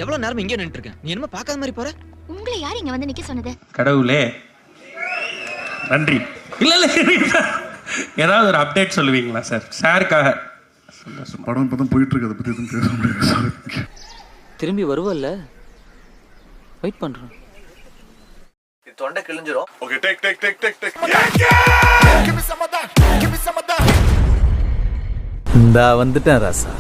எவ்வளவு நேரம் இங்கே நின்னுட்டு இருக்கேன், நீ என்ன பார்க்காத மாதிரி போற? உங்களை யார் இங்க வந்து நிக்க சொன்னது? கடவுளே நன்றி. இல்ல ஏதாவது ஒரு அப்டேட் சொல்லுவீங்களா சார்? சாருக்காக படம் இப்பதான் போயிட்டு இருக்கு, அதை பத்தி எதுவும் பேச முடியாது சார். திரும்பி வருவல்ல, வெயிட் பண்றோம். தொண்டை கிழிஞ்சிரும். Okay, take. இந்தா வந்துட்டேன் ராசா.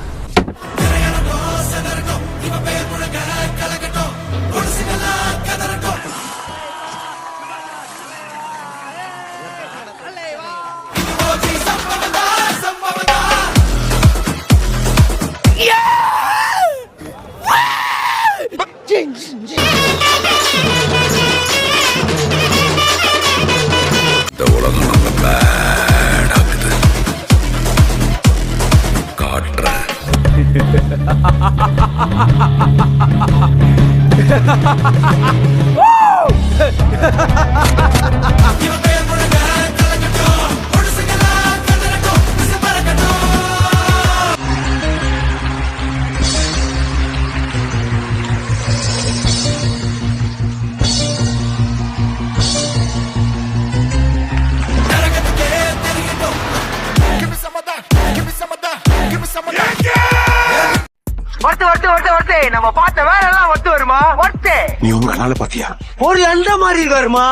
நம்ம பார்த்த வேற எல்லாம் ஒத்து வருமா? ஒத்து நீ உங்க கண்ணால பாத்தியா? ஒரு அந்த மாதிரி வருமா?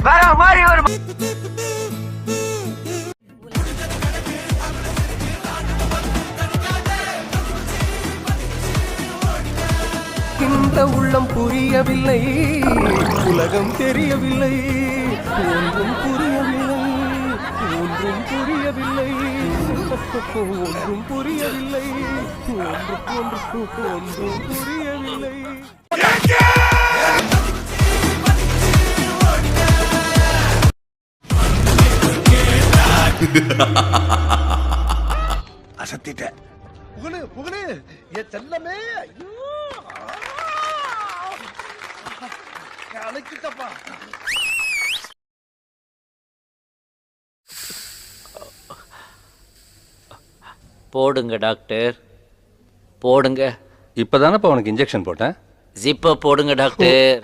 வேற மாதிரி வருமா? இந்த உள்ளம் புரியவில்லை, உலகம் தெரியவில்லை, ஒன்றும் புரியவில்லை, ஒன்றும் புரியவில்லை, ஒன்றும் புரியவில்லை, ஒன்றும் புரியவில்லை. அசத்திட்ட புகழு என் செல்லமே. ஐயோ அழைக்கிட்டப்பா. போடுங்க டாக்டர், போடுங்க. இப்பதானப்பா உனக்கு இன்ஜெக்ஷன் போட்டேன். ஜிப்ப போடுங்க டாக்டர்.